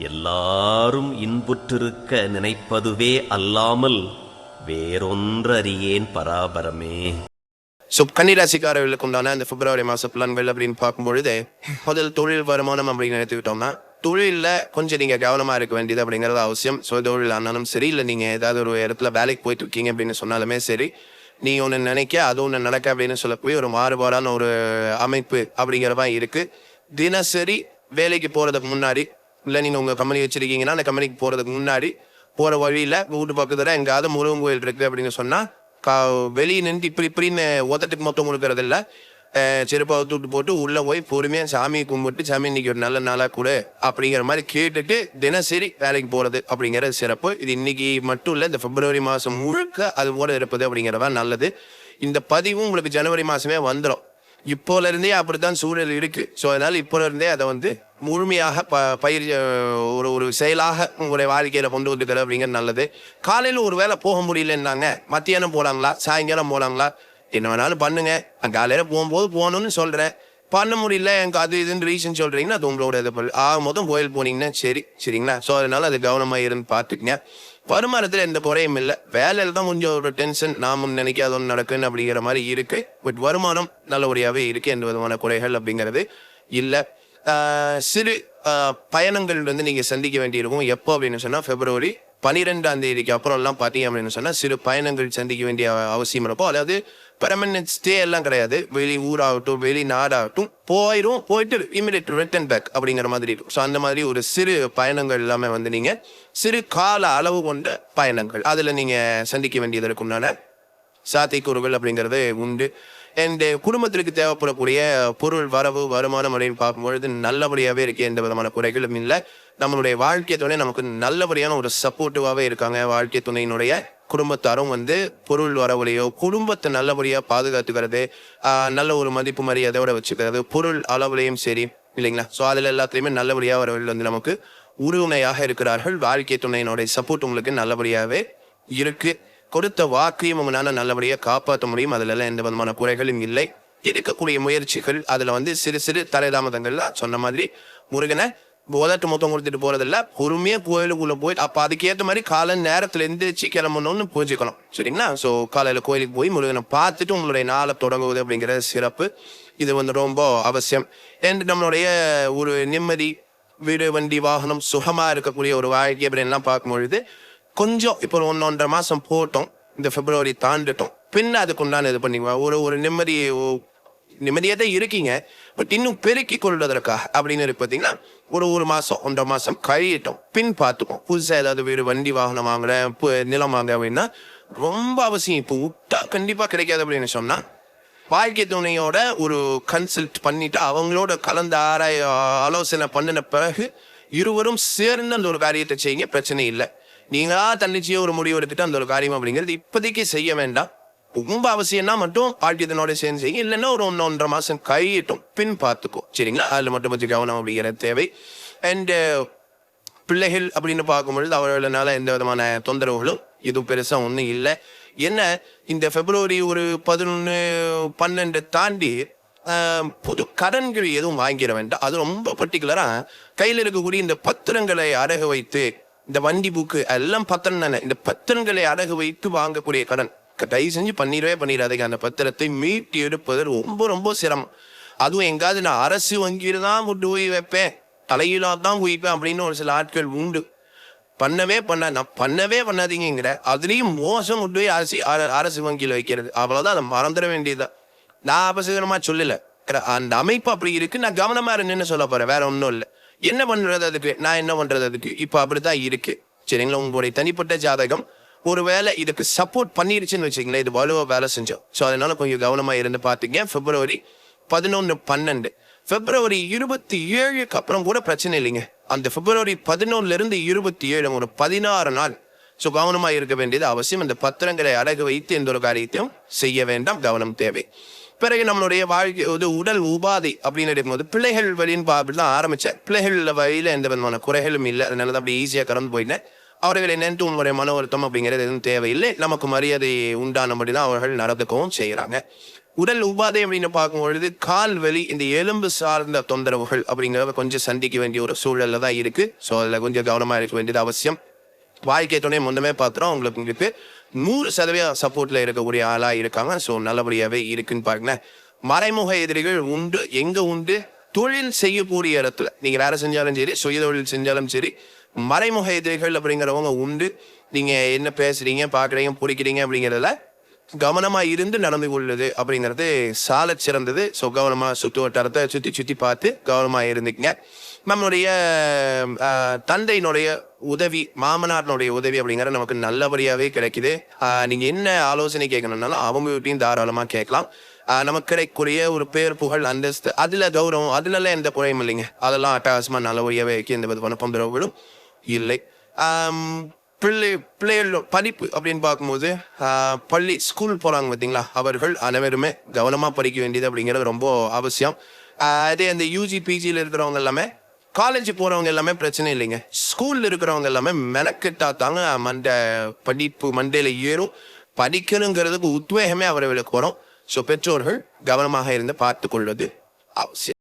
எல்லாரும் இன்புற்றிருக்க நினைப்பதுவே அல்லாமல் வேறொன்றறியேன் பராபரமே. ஸோ கன்னிராசிக்காரர்களுக்கு உண்டான இந்த பிப்ரவரி மாத பலன்கள் அப்படின்னு பார்க்கும்பொழுது முதல் தொழில் வருமானம் அப்படின்னு எடுத்துக்கிட்டோம்னா தொழிலில் கொஞ்சம் நீங்கள் கவனமாக இருக்க வேண்டியது அப்படிங்கிறது அவசியம். ஸோ தொழில் ஆனாலும் சரி, இல்லை நீங்கள் ஏதாவது ஒரு இடத்துல வேலைக்கு போயிட்டு இருக்கீங்க அப்படின்னு சொன்னாலுமே சரி, நீ ஒன்று நினைக்க அது ஒன்று நடக்க அப்படின்னு சொல்லக்கூடிய ஒரு மாறுபாடான ஒரு அமைப்பு அப்படிங்கிறதா இருக்குது. தினசரி வேலைக்கு போகிறதுக்கு முன்னாடி, இல்லை நீங்கள் உங்கள் கம்பெனி வச்சுருக்கீங்கன்னா அந்த கம்பெனிக்கு போகிறதுக்கு முன்னாடி போகிற வழியில் வீட்டு பக்கத்தில் எங்காவது முருகன் கோயில் இருக்குது அப்படின்னு சொன்னால் வெளியே நின்று இப்படின்னு ஒத்தட்டுக்கு மொத்தம் கொடுக்கறது இல்லை, செருப்பாவை தூட்டு போட்டு உள்ளே போய் பொறுமையாக சாமியை கும்பிட்டு சாமி இன்னைக்கு ஒரு நல்ல நாளாக கூட அப்படிங்கிற மாதிரி கேட்டுட்டு தினசரி வேலைக்கு போகிறது அப்படிங்கிறது சிறப்பு. இது இன்னைக்கு மட்டும் இல்லை, இந்த பிப்ரவரி மாதம் முழுக்க அது போல இருப்பது அப்படிங்கிறதான் நல்லது. இந்த பதிவும் உங்களுக்கு ஜனவரி மாதமே வந்துடும். இப்போலேருந்தே அப்படித்தான் சூழல் இருக்குது. ஸோ அதனால் இப்போலேருந்தே அதை முழுமையாக பயிர் ஒரு செயலாக உங்களுடைய வாழ்க்கையில் கொண்டு வந்துக்கிறது அப்படிங்கிறது நல்லது. காலையில் ஒரு வேளை போக முடியலன்னாங்க, மத்தியானம் போகலாங்களா, சாயங்காலம் போகலாங்களா, என்ன வேணாலும் பண்ணுங்க. காலையில் போகும்போது போகணும்னு சொல்கிறேன். பண்ண முடியல எனக்கு அது இதுன்னு ரீசன் சொல்கிறீங்கன்னா அது உங்களோட இது மொத்தம் கோயில் போனீங்கன்னா சரிங்களா. ஸோ அதனால அது கவனமாக இருந்து பார்த்துக்குங்க. வருமானத்தில் எந்த குறையும் இல்லை. வேலையில் தான் கொஞ்சம் ஒரு டென்ஷன், நாமும் நினைக்காத ஒன்று நடக்குன்னு அப்படிங்கிற மாதிரி இருக்குது. பட் வருமானம் நல்லபடியாகவே இருக்குது, எந்த விதமான குறைகள் அப்படிங்கிறது இல்லை. சிறு பயணங்கள் நீங்கள் சந்திக்க வேண்டியிருக்கும். எப்போ அப்படின்னு சொன்னால் பிப்ரவரி 12ஆம் தேதிக்கு அப்புறம்லாம் பார்த்தீங்க அப்படின்னு சொன்னால் சிறு பயணங்கள் சந்திக்க வேண்டிய அவசியம் இருக்கும். அதாவது பெர்மனன்ட் ஸ்டே எல்லாம் கிடையாது. வெளி ஊராகட்டும் வெளிநாடாகட்டும் போயிட்டு இமிடியேட் ரிட்டர்ன் பேக் அப்படிங்கிற மாதிரி இருக்கும். ஸோ அந்த மாதிரி ஒரு சிறு பயணங்கள் எல்லாமே நீங்கள் சிறு கால அளவு கொண்ட பயணங்கள் அதில் நீங்கள் சந்திக்க வேண்டியது இருக்கும்னால சாத்தியக்கூறுகள் அப்படிங்கிறது உண்டு. அண்ட் குடும்பத்திற்கு தேவைப்படக்கூடிய பொருள் வரவு வருமானம் அப்படின்னு பார்க்கும்பொழுது நல்லபடியாகவே இருக்கு, எந்த விதமான குறைகளும் இல்லை. நம்மளுடைய வாழ்க்கை துணை நமக்கு நல்லபடியான ஒரு சப்போர்ட்டிவாகவே இருக்காங்க. வாழ்க்கை துணையினுடைய குடும்பத்தாரும் பொருள் வரவுலையோ குடும்பத்தை நல்லபடியாக பாதுகாத்துக்கிறது, நல்ல ஒரு மதிப்பு மரியாதையோட வச்சுக்கிறது, பொருள் அளவுலையும் சரி இல்லைங்களா. ஸோ அதில் எல்லாத்துலேயுமே நல்லபடியாக வரவில் நமக்கு உறுதுணையாக இருக்கிறார்கள். வாழ்க்கை துணையினுடைய சப்போர்ட் உங்களுக்கு நல்லபடியாகவே இருக்குது. கொடுத்த வாக்கையும் உங்களால் நல்லபடியாக காப்பாற்ற முடியும். அதிலெல்லாம் எந்த விதமான குறைகளும் இல்லை. இருக்கக்கூடிய முயற்சிகள் அதில் சிறு சிறு தலைதாமதங்கள் சொன்ன மாதிரி முருகனை உதட்டு மொத்தம் கொடுத்துட்டு போகிறதில்ல, பொறுமையாக கோயிலுக்குள்ளே போயிட்டு அப்போ அதுக்கேற்ற மாதிரி காலை நேரத்தில் எந்திரிச்சு கிளம்பணும்னு புரிஞ்சுக்கணும் சரிங்களா. ஸோ காலையில் கோயிலுக்கு போய் முருகனை பார்த்துட்டு உங்களுடைய நாளை தொடங்குவது அப்படிங்கிற சிறப்பு. இது ரொம்ப அவசியம். அண்ட் நம்மளுடைய ஒரு நிம்மதி, வீடு வண்டி வாகனம் சுகமாக இருக்கக்கூடிய ஒரு வாழ்க்கை அப்படின்லாம் பார்க்கும்பொழுது கொஞ்சம் இப்போ 1.5 மாதம் போட்டோம், இந்த பிப்ரவரி தாண்டிட்டோம், பின்ன அதுக்குண்டான இது பண்ணிக்குவா ஒரு நிம்மதியாக தான் இருக்கீங்க. பட் இன்னும் பெருக்கி கொள்வதற்காக அப்படின்னு பார்த்தீங்கன்னா ஒரு மாதம் 1.5 மாதம் கழியட்டும், பின் பார்த்துப்போம். புதுசாக ஏதாவது வீடு வண்டி வாகனம் வாங்குறேன், நிலம் வாங்க அப்படின்னா ரொம்ப அவசியம். இப்போ விட்டா கண்டிப்பாக கிடைக்காது அப்படின்னு சொன்னால் வாழ்க்கை துணையோட ஒரு கன்சல்ட் பண்ணிட்டு அவங்களோட கலந்து ஆலோசனை பண்ணின பிறகு இருவரும் சேர்ந்து அந்த ஒரு காரியத்தை செய்யுங்க, பிரச்சனை இல்லை. நீங்களா தன்னிச்சையோ ஒரு முடிவு எடுத்துட்டு அந்த ஒரு காரியம் அப்படிங்கிறது இப்போதைக்கு செய்ய வேண்டாம். ரொம்ப அவசியம்னா மட்டும் வாழ்க்கையதனோட சேர்ந்து செய்யுங்க, இல்லைன்னா ஒரு 1.5 மாதம் கழியட்டும், பின் பார்த்துக்கோ சரிங்களா. அதில் மட்டும் கொஞ்சம் கவனம் அப்படிங்கிற தேவை. அண்டு பிள்ளைகள் அப்படின்னு பார்க்கும்பொழுது அவர்களால எந்த விதமான தொந்தரவுகளும் எதுவும் பெருசாக ஒன்றும் இல்லை. என்ன இந்த பிப்ரவரி ஒரு 11, 12 தாண்டி பொது கடன்கள் எதுவும் வாங்கிட வேண்டாம். அது ரொம்ப பர்டிகுலராக கையில் இருக்கக்கூடிய இந்த பத்திரங்களை அடகு வைத்து, இந்த வண்டி புக்கு எல்லாம் பத்திரம் தானே, இந்த பத்திரங்களை அடகு வைத்து வாங்கக்கூடிய கடன் தயவு செஞ்சு பண்ணிடாதீங்க. அந்த பத்திரத்தை மீட்டு எடுப்பது ரொம்ப ரொம்ப சிரமம். அதுவும் எங்காவது நான் அரசு வங்கியில் தான் கொண்டு போய் வைப்பேன், தலையிலாக தான் குவிப்பேன் அப்படின்னு ஒரு சில ஆட்கள் உண்டு. நான் பண்ணவே பண்ணாதீங்கிற அதுலேயும் மோசம் கொண்டு போய் அரசு வங்கியில் வைக்கிறது, அவ்வளோதான். அதை மறந்துட வேண்டியதுதான். நான் அபசகரமாக சொல்லலை, அந்த அமைப்பு அப்படி இருக்கு, நான் கவனமாக இருந்தேன்னு சொல்ல போகிறேன், வேற ஒன்றும் இல்லை. என்ன பண்ணுறது அதுக்கு, நான் என்ன பண்ணுறது அதுக்கு, இப்போ அப்படிதான் இருக்கு சரிங்களா. உங்களுடைய தனிப்பட்ட ஜாதகம் ஒருவேளை இதுக்கு சப்போர்ட் பண்ணிருச்சுன்னு வச்சுங்களேன், இது வலுவாக வேலை செஞ்சோம். ஸோ அதனால கொஞ்சம் கவனமாக இருந்து பார்த்துங்க. பிப்ரவரி 11, 12, பிப்ரவரி 27க்கு அப்புறம் கூட பிரச்சனை இல்லைங்க. அந்த பிப்ரவரி 11லேருந்து 27 ஒரு 16 நாள் ஸோ கவனமாக இருக்க வேண்டியது அவசியம். அந்த பத்திரங்களை அடகு வைத்து எந்த ஒரு காரியத்தையும் செய்ய வேண்டாம், கவனம் தேவை. பிறகு நம்மளுடைய வாழ்க்கை உடல் உபாதை அப்படின்னு இருக்கும்போது பிள்ளைகள் வழின்னு அப்படிதான் ஆரம்பித்தேன். பிள்ளைகள் வழியில் எந்த விதமான குறைகளும் இல்லை, அதனால தான் அப்படி ஈஸியாக கடந்து போயிட்டேன். அவர்களை நினைத்து உங்களுடைய மன வருத்தம் அப்படிங்கிறது எதுவும் தேவையில்லை. நமக்கு மரியாதை உண்டானபடி தான் அவர்கள் நடந்துக்கவும் செய்கிறாங்க. உடல் உபாதை அப்படின்னு பார்க்கும்பொழுது கால் வலி, இந்த எலும்பு சார்ந்த தொந்தரவுகள் அப்படிங்கிறத கொஞ்சம் சந்திக்க வேண்டிய ஒரு சூழல்ல தான் இருக்கு. ஸோ அதில் கொஞ்சம் கவனமாக இருக்க வேண்டியது அவசியம். வாழ்க்கையத்தோடனே முன்னமே பார்த்துறோம், உங்களுக்கு 100% சப்போர்ட்ல இருக்கக்கூடிய ஆளாக இருக்காங்க. ஸோ நல்லபடியாகவே இருக்குன்னு பாருங்க. மறைமுக எதிரிகள் உண்டு, எங்க உண்டு? தொழில் செய்யக்கூடிய இடத்துல நீங்க வேலை செஞ்சாலும் சரி, சுய தொழில் செஞ்சாலும் சரி, மறைமுக எதிரிகள் அப்படிங்கிறவங்க உண்டு. நீங்க என்ன பேசுறீங்க, பாக்குறீங்க, பிடிக்கிறீங்க அப்படிங்கிறதுல கவனமா இருந்து நடந்து கொள்ளுது அப்படிங்கிறது சால சிறந்தது. ஸோ கவனமா சுற்று வட்டாரத்தை சுற்றி பார்த்து கவனமா இருந்துக்குங்க. நம்மளுடைய தந்தையினுடைய உதவி, மாமனாரினுடைய உதவி அப்படிங்கிறது நமக்கு நல்லபடியாவே கிடைக்குது. நீங்க என்ன ஆலோசனை கேட்கணும்னாலும் அவங்க வீட்டையும் தாராளமா கேட்கலாம். நமக்கு கிடைக்கக்கூடிய ஒரு பேர், புகழ், அந்தஸ்து, அதுல கௌரவம், அதுலலாம் எந்த குறையும் இல்லைங்க. அதெல்லாம் அட்டகாசமா நல்லபடியாவே எந்த விதமான தொந்தரவுகளும் இல்லை. பிள்ளைகளோட படிப்பு அப்படின்னு பார்க்கும்போது பள்ளி, ஸ்கூல் போறாங்க பார்த்தீங்களா, அவர்கள் அனைவருமே கவனமா படிக்க வேண்டியது அப்படிங்கிறது ரொம்ப அவசியம். அதே அந்த யூஜி பிஜியில் இருக்கிறவங்க எல்லாமே, காலேஜ் போறவங்க எல்லாமே பிரச்சனை இல்லைங்க. ஸ்கூல்ல இருக்கிறவங்க எல்லாமே மெனக்கெட்டா தாங்க படிப்பு மண்டையில ஏறும். படிக்கணுங்கிறதுக்கு உத்வேகமே அவர்களுக்கு வரும். ஸோ பெற்றோர்கள் கவனமாக இருந்து பார்த்து கொள்வது அவசியம்.